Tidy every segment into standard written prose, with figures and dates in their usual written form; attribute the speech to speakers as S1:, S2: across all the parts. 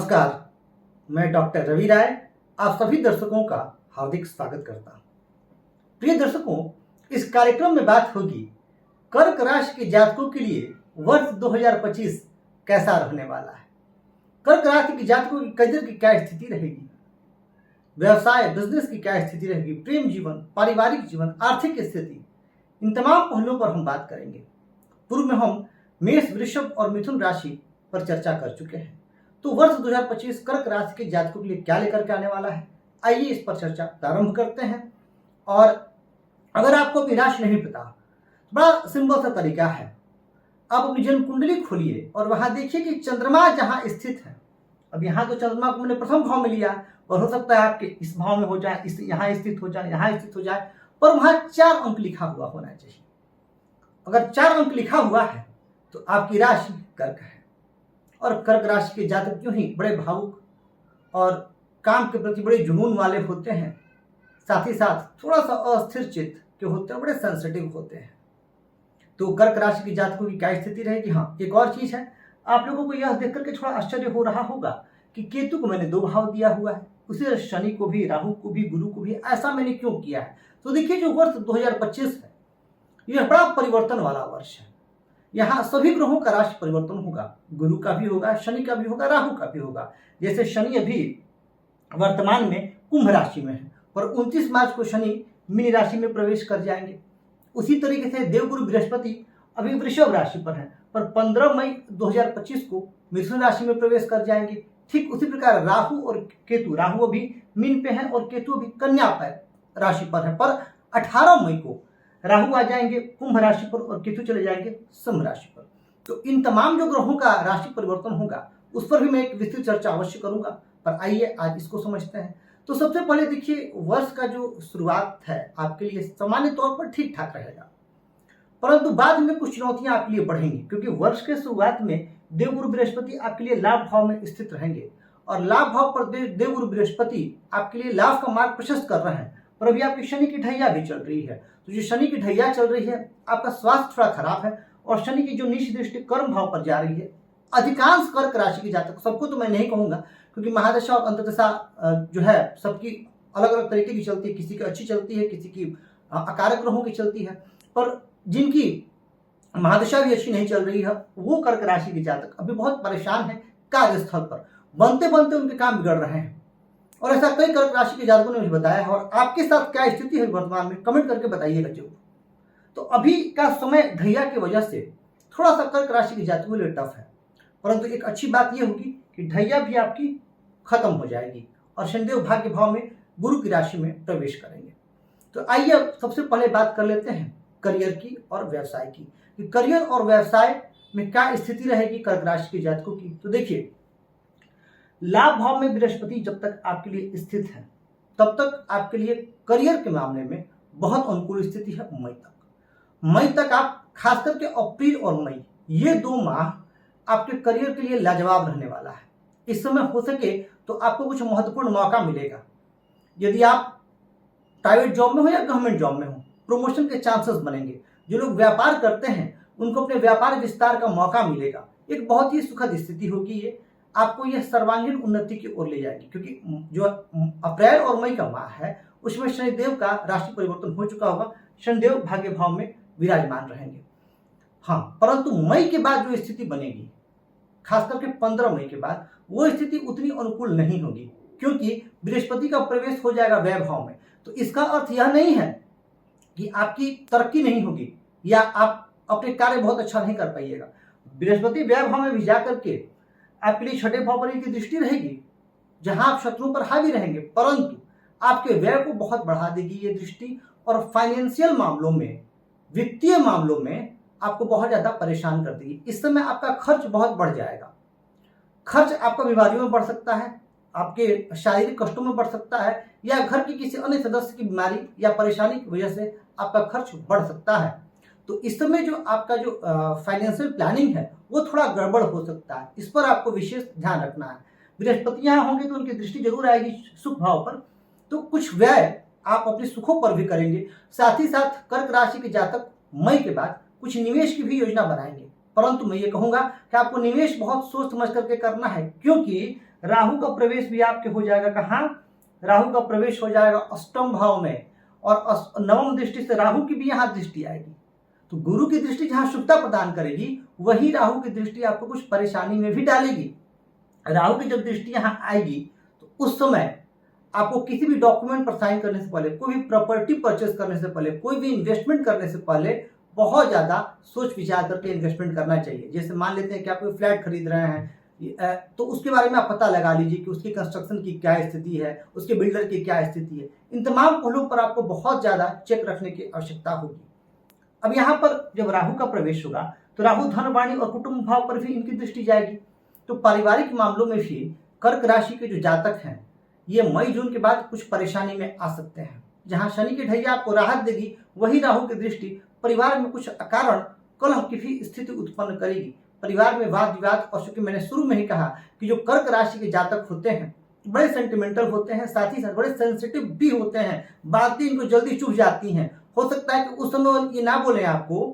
S1: नमस्कार, मैं डॉक्टर रवि राय आप सभी दर्शकों का हार्दिक स्वागत करता हूं। प्रिय दर्शकों, इस कार्यक्रम में बात होगी कर्क राशि के जातकों के लिए वर्ष 2025 कैसा रहने वाला है। कर्क राशि के जातकों की करियर की क्या स्थिति रहेगी, व्यवसाय बिजनेस की क्या स्थिति रहेगी, प्रेम जीवन, पारिवारिक जीवन, आर्थिक स्थिति, इन तमाम पहलुओं पर हम बात करेंगे। पूर्व में हम मेष, वृषभ और मिथुन राशि पर चर्चा कर चुके हैं। तो वर्ष 2025 कर्क राशि के जातकों के लिए क्या लेकर के आने वाला है, आइए इस पर चर्चा प्रारंभ करते हैं। और अगर आपको अपनी राशि नहीं पता, बड़ा सिंपल सा तरीका है, आप अपनी जन्म कुंडली खोलिए और वहां देखिए कि चंद्रमा जहां स्थित है। अब यहाँ तो चंद्रमा को मैंने प्रथम भाव में लिया और हो सकता है आपके इस भाव में हो जाए, इस यहाँ स्थित हो जाए, यहाँ स्थित हो जाए, पर वहां 4 अंक लिखा हुआ होना चाहिए। अगर 4 अंक लिखा हुआ है तो आपकी राशि कर्क है। और कर्क राशि के जातक क्यों ही बड़े भावुक और काम के प्रति बड़े जुनून वाले होते हैं, साथ ही साथ थोड़ा सा अस्थिर चित्त के होते हैं, बड़े सेंसिटिव होते हैं। तो कर्क राशि के जातकों की क्या स्थिति रहेगी। हाँ, एक और चीज है, आप लोगों को यह देख करके थोड़ा आश्चर्य हो रहा होगा कि केतु को मैंने 2 भाव दिया हुआ है, उसे शनि को भी, राहु को भी, गुरु को भी, ऐसा मैंने क्यों किया है। तो देखिए, जो वर्ष 2025 है यह बड़ा परिवर्तन वाला वर्ष है। यहाँ सभी ग्रहों का राशि परिवर्तन होगा, गुरु का भी होगा, शनि का भी होगा, राहु का भी होगा। जैसे शनि अभी वर्तमान में कुंभ राशि में है, पर 29 मार्च को शनि मीन राशि में प्रवेश कर जाएंगे। उसी तरीके से देवगुरु बृहस्पति अभी वृषभ राशि पर है, पर 15 मई 2025 को मिथुन राशि में प्रवेश कर जाएंगे। ठीक उसी प्रकार राहु और केतु, राहु अभी मीन पे है और केतु अभी कन्या पर राशि पर है, पर 18 मई को राहु आ जाएंगे कुंभ राशि पर और केतु चले जाएंगे सिंह राशि पर। तो इन तमाम जो ग्रहों का राशि परिवर्तन होगा उस पर भी मैं एक विस्तृत चर्चा अवश्य करूंगा, पर आइए आज इसको समझते हैं। तो सबसे पहले देखिए, वर्ष का जो शुरुआत है आपके लिए सामान्य तौर पर ठीक ठाक रहेगा, परंतु बाद में कुछ चुनौतियां आपके लिए बढ़ेंगी, क्योंकि वर्ष के शुरुआत में देवगुरु बृहस्पति आपके लिए लाभ भाव में स्थित रहेंगे और लाभ भाव पर देवगुरु बृहस्पति आपके लिए लाभ का मार्ग प्रशस्त कर रहे हैं। पर अभी आपकी शनि की ढैया भी चल रही है, तो जो शनि की ढैया चल रही है, आपका स्वास्थ्य थोड़ा खराब है और शनि की जो नीच दृष्टि कर्म भाव पर जा रही है। अधिकांश कर्क राशि के जातक, सबको तो मैं नहीं कहूंगा क्योंकि महादशा और अंतर्दशा जो है सबकी अलग अलग तरीके की चलती है, किसी की अच्छी चलती है, किसी की अकारक ग्रहों की चलती है, पर जिनकी महादशा भी अच्छी नहीं चल रही है वो कर्क राशि के जातक अभी बहुत परेशान है। कार्यस्थल पर बनते बनते उनके काम बिगड़ रहे हैं और ऐसा कई कर्क राशि के जातकों ने मुझे बताया है। और आपके साथ क्या स्थिति है वर्तमान में, कमेंट करके बताइएगा जरूर। तो अभी का समय ढैया की वजह से थोड़ा सा कर्क राशि के जातकों के लिए टफ है, परंतु एक अच्छी बात यह होगी कि ढैया भी आपकी खत्म हो जाएगी और शनिदेव भाग्य भाव में गुरु की राशि में प्रवेश करेंगे। तो आइए सबसे पहले बात कर लेते हैं करियर की और व्यवसाय की, कि करियर और व्यवसाय में क्या स्थिति रहेगी कर्क राशि के जातकों की। तो देखिए, लाभ भाव में बृहस्पति जब तक आपके लिए स्थित है तब तक आपके लिए करियर के मामले में बहुत अनुकूल स्थिति है। मई तक आप खास करके अप्रैल और मई, ये 2 माह आपके करियर के लिए लाजवाब रहने वाला है। इस समय हो सके तो आपको कुछ महत्वपूर्ण मौका मिलेगा। यदि आप प्राइवेट जॉब में हो या गवर्नमेंट जॉब में हो, प्रमोशन के चांसेस बनेंगे। जो लोग व्यापार करते हैं उनको अपने व्यापार विस्तार का मौका मिलेगा। एक बहुत ही सुखद स्थिति होगी ये, आपको यह सर्वांगीण उन्नति की ओर ले जाएगी, क्योंकि जो अप्रैल और मई का माह है उसमें शनिदेव का राशि परिवर्तन हो चुका होगा, शनिदेव भाग्य भाव में विराजमान रहेंगे। हाँ, परंतु मई के बाद जो स्थिति बनेगी, खास करके 15 मई के बाद, वो स्थिति उतनी अनुकूल नहीं होगी, क्योंकि बृहस्पति का प्रवेश हो जाएगा व्यय भाव में। तो इसका अर्थ यह नहीं है कि आपकी तरक्की नहीं होगी या आप अपने कार्य बहुत अच्छा नहीं कर पाइएगा। बृहस्पति व्यय भाव में भी जाकर के आपके लिए छठे भाव पर की दृष्टि रहेगी, जहां आप शत्रुओं पर हावी रहेंगे, परंतु आपके व्यय को बहुत बढ़ा देगी ये दृष्टि और फाइनेंशियल मामलों में, वित्तीय मामलों में आपको बहुत ज्यादा परेशान कर देगी। इस समय आपका खर्च बहुत बढ़ जाएगा। खर्च आपका बीमारियों में बढ़ सकता है, आपके शारीरिक कष्टों में बढ़ सकता है, या घर के किसी अन्य सदस्य की बीमारी या परेशानी की वजह से आपका खर्च बढ़ सकता है। तो इस समय जो आपका जो फाइनेंशियल प्लानिंग है वो थोड़ा गड़बड़ हो सकता है, इस पर आपको विशेष ध्यान रखना है। बृहस्पति यहाँ होंगे तो उनकी दृष्टि जरूर आएगी सुख भाव पर, तो कुछ व्यय आप अपने सुखों पर भी करेंगे। साथ ही साथ कर्क राशि के जातक मई के बाद कुछ निवेश की भी योजना बनाएंगे, परंतु मैं ये कहूंगा कि आपको निवेश बहुत सोच समझ करके करना है, क्योंकि राहु का प्रवेश भी आपके हो जाएगा कहाँ, राहु का प्रवेश हो जाएगा अष्टम भाव में, और नवम दृष्टि से राहु की भी यहाँ दृष्टि आएगी। तो गुरु की दृष्टि जहां शुभता प्रदान करेगी, वही राहु की दृष्टि आपको कुछ परेशानी में भी डालेगी। राहु की जब दृष्टि यहां आएगी तो उस समय आपको किसी भी डॉक्यूमेंट पर साइन करने से पहले, कोई भी प्रॉपर्टी परचेस करने से पहले, कोई भी इन्वेस्टमेंट करने से पहले बहुत ज्यादा सोच विचार करके इन्वेस्टमेंट करना चाहिए। जैसे मान लेते हैं कि आप कोई फ्लैट खरीद रहे हैं, तो उसके बारे में आप पता लगा लीजिए कि उसकी कंस्ट्रक्शन की क्या स्थिति है, उसके बिल्डर की क्या स्थिति है। इन तमाम पहलुओं पर आपको बहुत ज्यादा चेक रखने की आवश्यकता होगी। अब यहाँ पर जब राहु का प्रवेश होगा तो राहु धन, वाणी और कुटुंब भाव पर भी इनकी दृष्टि जाएगी। तो पारिवारिक मामलों में भी कर्क राशि के जो जातक हैं, ये मई जून के बाद कुछ परेशानी में आ सकते हैं। जहां शनि की ढैया आपको राहत देगी, वही राहु की दृष्टि परिवार में कुछ अकारण कलह की भी स्थिति उत्पन्न करेगी। परिवार में वाद विवाद, और चूंकि मैंने शुरू में ही कहा कि जो कर्क राशि के जातक होते हैं बड़े सेंटिमेंटल होते हैं, साथ ही साथ बड़े सेंसिटिव भी होते हैं, बातें इनको जल्दी चुभ जाती हैं। हो सकता है कि उस समय ये ना बोले आपको,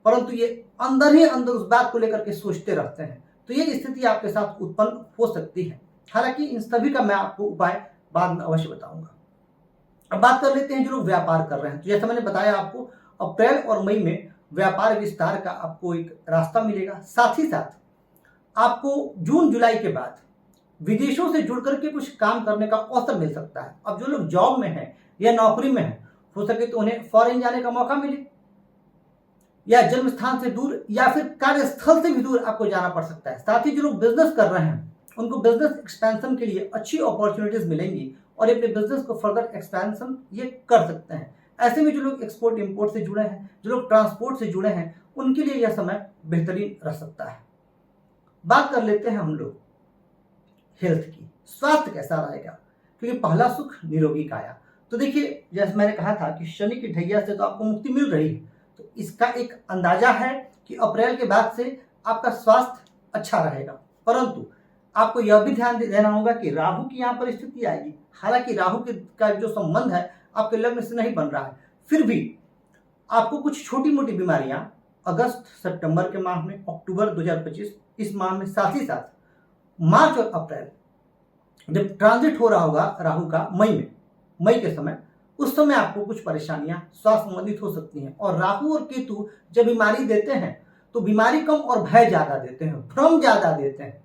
S1: परंतु ये अंदर ही अंदर उस बात को लेकर के सोचते रहते हैं। तो ये स्थिति आपके साथ उत्पन्न हो सकती है। हालांकि इन सभी का मैं आपको उपाय बाद में अवश्य बताऊंगा। अब बात कर लेते हैं जो लोग व्यापार कर रहे हैं। तो जैसा मैंने बताया आपको, अप्रैल और मई में व्यापार विस्तार का आपको एक रास्ता मिलेगा। साथ ही साथ आपको जून जुलाई के बाद विदेशों से जुड़ करके कुछ काम करने का अवसर मिल सकता है। अब जो लोग जॉब में हैं या नौकरी में हैं, हो सके तो उन्हें फॉरेन जाने का मौका मिले, या जन्म स्थान से दूर या फिर कार्यस्थल से भी दूर आपको जाना पड़ सकता है। साथ ही जो लोग बिजनेस कर रहे हैं, उनको बिजनेस एक्सपेंशन के लिए अच्छी अपॉर्चुनिटीज मिलेंगी और अपने बिजनेस को फर्दर एक्सपेंशन ये कर सकते हैं। ऐसे में जो लोग एक्सपोर्ट इंपोर्ट से जुड़े हैं, जो लोग ट्रांसपोर्ट से जुड़े हैं, उनके लिए यह समय बेहतरीन रह सकता है। बात कर लेते हैं हम लोग हेल्थ की, स्वास्थ्य कैसा रहेगा, क्योंकि पहला सुख निरोगी काया। तो देखिए, जैसे मैंने कहा था कि शनि की ढैया से तो आपको मुक्ति मिल रही है, तो इसका एक अंदाजा है कि अप्रैल के बाद से आपका स्वास्थ्य अच्छा रहेगा। परंतु आपको यह भी ध्यान देना होगा कि राहु की यहाँ पर स्थिति आएगी। हालांकि राहु का जो संबंध है आपके लग्न से नहीं बन रहा है, फिर भी आपको कुछ छोटी मोटी बीमारियां अगस्त सितंबर के माह में, अक्टूबर 2025 इस माह में, साथ ही साथ मार्च और अप्रैल जब ट्रांजिट हो रहा होगा राहु का मई के समय, उस समय आपको कुछ परेशानियां स्वास्थ्य संबंधित हो सकती हैं। और राहु और केतु जब बीमारी देते हैं तो बीमारी कम और भय ज्यादा देते हैं, भ्रम ज्यादा देते हैं।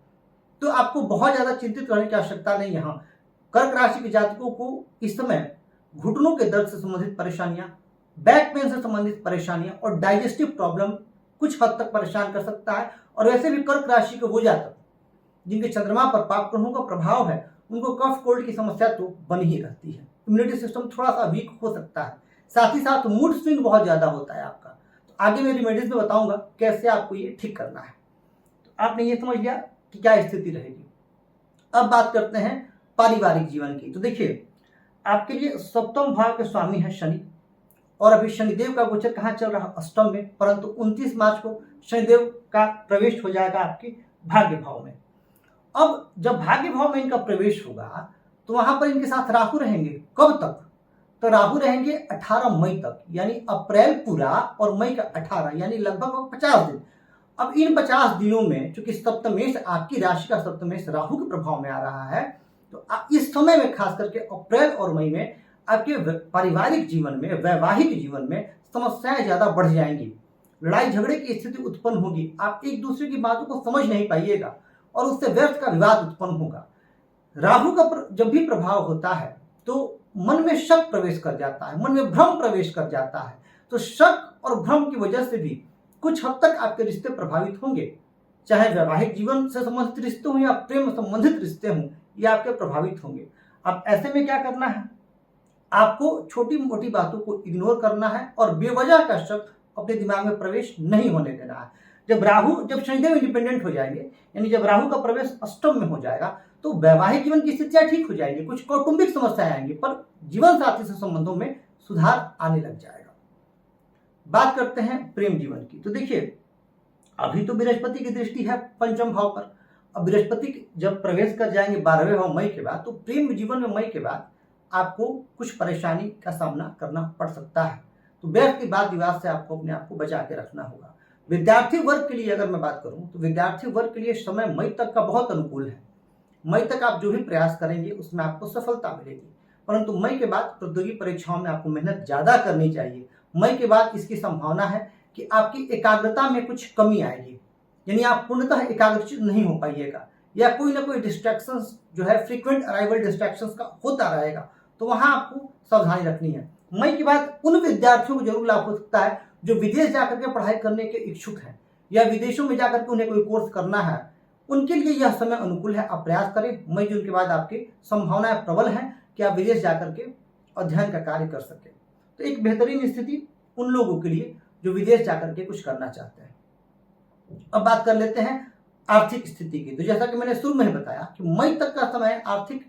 S1: तो आपको बहुत ज्यादा चिंतित रहने की आवश्यकता नहीं। यहाँ कर्क राशि के जातकों को इस समय घुटनों के दर्द से संबंधित परेशानियां, बैक पेन से संबंधित परेशानियां और डाइजेस्टिव प्रॉब्लम कुछ हद तक परेशान कर सकता है। और वैसे भी कर्क राशि के वो जातक जिनके चंद्रमा पर पाप ग्रहों का प्रभाव है, उनको कफ कोल्ड की समस्या तो बन ही रहती है। इम्यूनिटी सिस्टम थोड़ा सा वीक हो सकता है, साथ ही साथ मूड स्विंग बहुत ज्यादा होता है आपका। तो आगे मैं रेमेडीज में बताऊंगा कैसे आपको ये ठीक करना है। तो आपने ये समझ लिया कि क्या स्थिति रहेगी। अब बात करते हैं पारिवारिक जीवन की। तो देखिए, आपके लिए सप्तम भाव के स्वामी है शनि, और अभी शनिदेव का गोचर कहाँ चल रहा है, अष्टम में। परंतु 29 मार्च को शनिदेव का प्रवेश हो जाएगा आपके भाग्य भाव में। अब जब भाग्य भाव में इनका प्रवेश होगा तो वहां पर इनके साथ राहु रहेंगे। कब तक? तो राहु रहेंगे 18 मई तक, यानी अप्रैल पूरा और मई का 18, यानी लगभग 50 दिन। अब इन 50 दिनों में चूंकि सप्तमेश, आपकी राशि का सप्तमेश राहु के प्रभाव में आ रहा है, तो इस समय में खास करके अप्रैल और मई में आपके पारिवारिक जीवन में, वैवाहिक जीवन में समस्याएं ज्यादा बढ़ जाएंगी। लड़ाई झगड़े की स्थिति उत्पन्न होगी। आप एक दूसरे की बातों को समझ नहीं पाइएगा और उससे व्यर्थ का विवाद उत्पन्न होगा। राहु का जब भी प्रभाव होता है तो मन में शक प्रवेश कर जाता है, मन में भ्रम प्रवेश कर जाता है। तो शक और भ्रम की वजह से भी कुछ हद तक आपके रिश्ते प्रभावित होंगे, चाहे वैवाहिक जीवन से संबंधित रिश्ते हों या प्रेम संबंधित रिश्ते हों, ये आपके प्रभावित होंगे। अब ऐसे में क्या करना है, आपको छोटी मोटी बातों को इग्नोर करना है और बेवजह का शक अपने दिमाग में प्रवेश नहीं होने देना है। जब शनिदेव इंडिपेंडेंट हो जाएंगे, यानी जब राहु का प्रवेश अष्टम में हो जाएगा, तो वैवाहिक जीवन की स्थितियां ठीक हो जाएंगी, कुछ कौटुंबिक समस्याएं आएंगी, पर जीवन साथी से संबंधों में सुधार आने लग जाएगा। बात करते हैं प्रेम जीवन की। तो देखिए, अभी तो बृहस्पति की दृष्टि है पंचम भाव पर। अब बृहस्पति जब प्रवेश कर जाएंगे 12वें भाव मई के बाद, तो प्रेम जीवन में मई के बाद आपको कुछ परेशानी का सामना करना पड़ सकता है। तो व्यर्थ के वाद विवाद से आपको अपने आप को बचा के रखना होगा। विद्यार्थी वर्ग के लिए अगर मैं बात करूं तो विद्यार्थी वर्ग के लिए समय मई तक का बहुत अनुकूल है। मई तक आप जो भी प्रयास करेंगे उसमें आपको सफलता मिलेगी, परंतु मई के बाद प्रतियोगी परीक्षाओं में आपको मेहनत ज़्यादा करनी चाहिए। मई के बाद इसकी संभावना है कि आपकी एकाग्रता में कुछ कमी आएगी, यानी आप पूर्णतः एकाग्रचित नहीं हो पाइएगा, या कोई ना कोई डिस्ट्रैक्शंस जो है फ्रीक्वेंट अराइवल डिस्ट्रैक्शंस का होता रहेगा, तो वहां आपको सावधानी रखनी है। मई के बाद उन विद्यार्थियों को जरूर लाभ हो सकता है जो विदेश जाकर के पढ़ाई करने के इच्छुक हैं या विदेशों में जाकर के उन्हें कोई कोर्स करना है, उनके लिए यह समय अनुकूल है। आप प्रयास करें, मई जून के बाद आपकी संभावनाएं प्रबल हैं कि आप विदेश जाकर के अध्ययन का कार्य कर सकें। तो एक बेहतरीन स्थिति उन लोगों के लिए जो विदेश जाकर के कुछ करना चाहते हैं। अब बात कर लेते हैं आर्थिक स्थिति की। तो जैसा कि मैंने शुरू में बताया कि मई तक का समय आर्थिक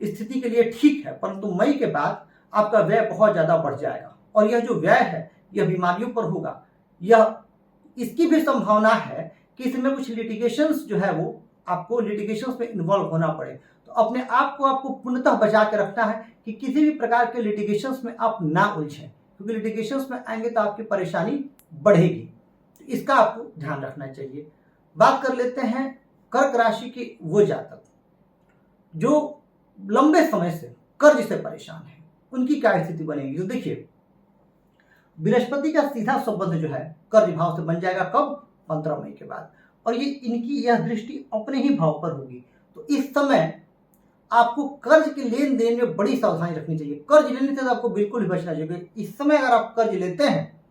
S1: स्थिति के लिए ठीक है, परंतु मई के बाद आपका व्यय बहुत ज्यादा बढ़ जाएगा, और यह जो व्यय है यह बीमारियों पर होगा। यह इसकी भी संभावना है कि इसमें कुछ लिटिगेशंस जो है वो आपको लिटिगेशंस में इन्वॉल्व होना पड़े। तो अपने आप को आपको पूर्णतः बचा के रखना है कि किसी भी प्रकार के लिटिगेशंस में आप ना उलझें, क्योंकि लिटिगेशंस में आएंगे तो आपकी परेशानी बढ़ेगी। तो इसका आपको ध्यान रखना चाहिए। बात कर लेते हैं कर्क राशि के वो जातक जो लंबे समय से कर्ज से परेशान है, उनकी क्या स्थिति बनेगी। तो देखिए, बृहस्पति का सीधा संबंध जो है कर्ज भाव से बन जाएगा कब? 15 मई के बाद, और ये इनकी यह दृष्टि अपने ही भाव पर होगी। तो इस समय आपको कर्ज के लेन देन में बड़ी सावधानी रखनी चाहिए। कर्ज लेने से तो आपको बिल्कुल ही बचना चाहिए। इस समय अगर आप कर्ज लेते हैं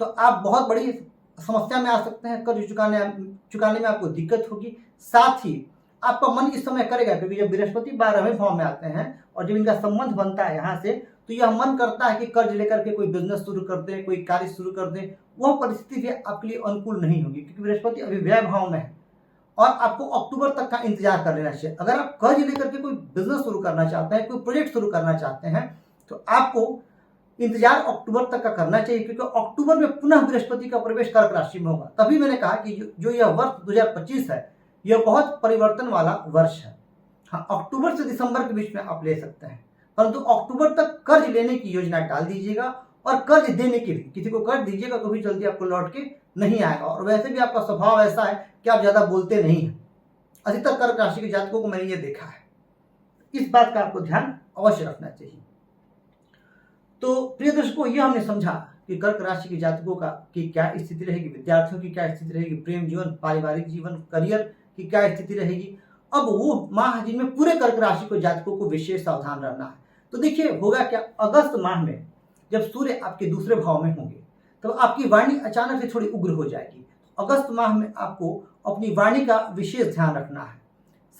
S1: तो आप बहुत बड़ी समस्या में आ सकते हैं। कर्ज चुकाने में आपको दिक्कत होगी। साथ ही आपका मन इस समय करेगा, क्योंकि जब बृहस्पति 12वें भाव में आते हैं और जब इनका संबंध बनता है यहाँ से, तो यह मन करता है कि कर्ज लेकर के कोई बिजनेस शुरू कर दे, कोई कार्य शुरू कर दे। वह परिस्थिति भी आपके लिए अनुकूल नहीं होगी, क्योंकि बृहस्पति अभी व्यय भाव में है और आपको अक्टूबर तक का इंतजार कर लेना चाहिए। अगर आप कर्ज लेकर के कोई बिजनेस शुरू करना चाहते हैं, कोई प्रोजेक्ट शुरू करना चाहते हैं, तो आपको इंतजार अक्टूबर तक का करना चाहिए, क्योंकि अक्टूबर में पुनः बृहस्पति का प्रवेश कर्क राशि में होगा। तभी मैंने कहा कि जो यह वर्ष 2025 है यह बहुत परिवर्तन वाला वर्ष है। हाँ, अक्टूबर से दिसंबर के बीच में आप ले सकते हैं, परंतु अक्टूबर तक कर्ज लेने की योजना डाल दीजिएगा, और कर्ज देने की भी, किसी को कर्ज दीजिएगा तो भी जल्दी आपको लौट के नहीं आएगा। और वैसे भी आपका स्वभाव ऐसा है कि आप ज्यादा बोलते नहीं हैं। अधिकतर कर्क राशि के जातकों को मैंने ये देखा है। इस बात का आपको ध्यान अवश्य रखना चाहिए। तो प्रिय दर्शकों, यह हमने समझा कि कर्क राशि के जातकों का की क्या स्थिति रहेगी, विद्यार्थियों की क्या स्थिति रहेगी, प्रेम जीवन, पारिवारिक जीवन, करियर की क्या स्थिति रहेगी। अब वो माह जिनमें पूरे कर्क राशि को जातकों को विशेष सावधान रहना है। तो देखिए होगा क्या, अगस्त माह में जब सूर्य आपके दूसरे भाव में होंगे तो आपकी वाणी अचानक से थोड़ी उग्र हो जाएगी। अगस्त माह में आपको अपनी वाणी का विशेष ध्यान रखना है।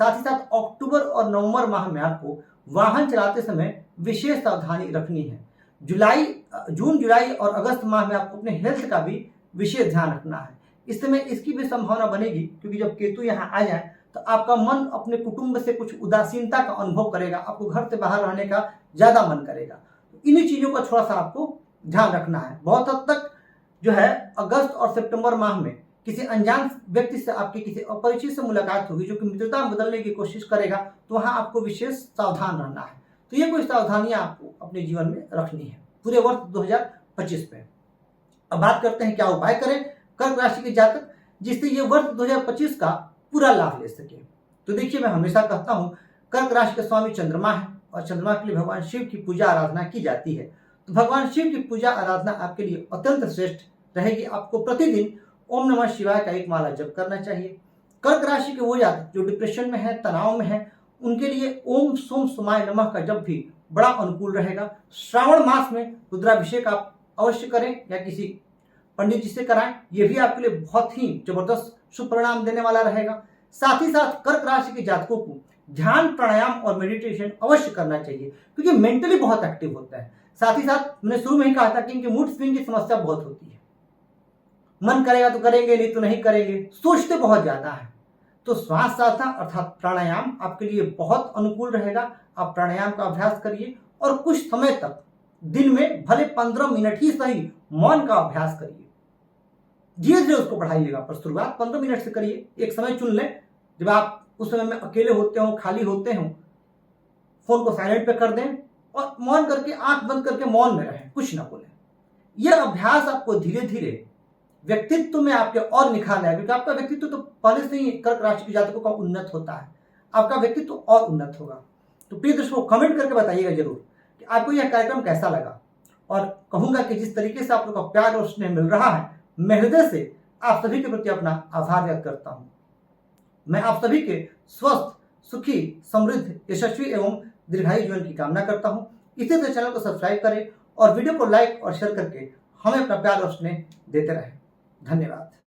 S1: साथ ही साथ अक्टूबर और नवंबर माह में आपको वाहन चलाते समय विशेष सावधानी रखनी है। जून जुलाई और अगस्त माह में आपको अपने हेल्थ का भी विशेष ध्यान रखना है। इस समय इसकी भी संभावना बनेगी, क्योंकि जब केतु यहाँ आ जाए तो आपका मन अपने कुटुंब से कुछ उदासीनता का अनुभव करेगा, आपको घर से बाहर रहने का ज्यादा मन करेगा। तो इन्हीं चीजों का थोड़ा सा आपको ध्यान रखना है। बहुत हद तक जो है अगस्त और सितंबर माह में किसी अनजान व्यक्ति से आपकी किसी अपरिचित से मुलाकात होगी जो कि मित्रता बदलने की कोशिश करेगा, तो वहां आपको विशेष सावधान रहना है। तो ये कुछ सावधानियां आपको अपने जीवन में रखनी है पूरे वर्ष 2025 में। अब बात करते हैं क्या उपाय करें कर्क राशि के जातक जिससे ये वर्ष 2025 का पूरा लाभ ले सके। तो देखिए, मैं हमेशा कहता हूं कर्क राशि का स्वामी चंद्रमा है और चंद्रमा के लिए भगवान शिव की पूजा आराधना की जाती है। तो भगवान शिव की पूजा आराधना आपके लिए अत्यंत श्रेष्ठ रहेगी। आपको प्रतिदिन ओम नमः शिवाय का एक माला जप करना चाहिए। कर्क राशि के वो जातक जो डिप्रेशन में है, तनाव में है, उनके लिए ओम सोम सुमाय नमः का जप भी बड़ा अनुकूल रहेगा। श्रावण मास में रुद्राभिषेक आप अवश्य करें या किसी पंडित जी से कराएं, यह भी आपके लिए बहुत ही जबरदस्त शुभ परिणाम देने वाला रहेगा। साथ ही साथ कर्क राशि के जातकों को ध्यान, प्राणायाम और मेडिटेशन अवश्य करना चाहिए, क्योंकि मेंटली बहुत एक्टिव होता है। साथ ही साथ मैंने शुरू में ही कहा था कि इनके मूड स्विंग की समस्या बहुत होती है। मन करेगा तो करेंगे, नहीं तो नहीं करेंगे, सोचते बहुत ज्यादा है। तो श्वास साधना अर्थात प्राणायाम आपके लिए बहुत अनुकूल रहेगा। आप प्राणायाम का अभ्यास करिए और कुछ समय तक दिन में भले 15 मिनट ही सही मौन का अभ्यास करिए। धीरे धीरे उसको बढ़ाइएगा, पर शुरुआत 15 मिनट से करिए। एक समय चुन लें जब आप उस समय में अकेले होते हो, खाली होते हो, फोन को साइलेंट पे कर दें और मौन करके आंख बंद करके मौन में रहें, कुछ ना बोलें। यह अभ्यास आपको धीरे धीरे व्यक्तित्व में आपके और निखार आए, क्योंकि आपका व्यक्तित्व तो पहले से ही कर्क राशि के जातकों का उन्नत होता है, आपका व्यक्तित्व और उन्नत होगा। तो प्रिय दर्शकों, कमेंट करके बताइएगा जरूर कि आपको यह कार्यक्रम कैसा लगा, और कहूंगा कि जिस तरीके से आप लोग का प्यार और स्नेह मिल रहा है, मैं हृदय से आप सभी के प्रति अपना आभार व्यक्त करता हूं। मैं आप सभी के स्वस्थ, सुखी, समृद्ध, यशस्वी एवं दीर्घायु जीवन की कामना करता हूं। इसी तरह चैनल को सब्सक्राइब करें और वीडियो को लाइक और शेयर करके हमें अपना प्यार और स्नेह देते रहें। धन्यवाद।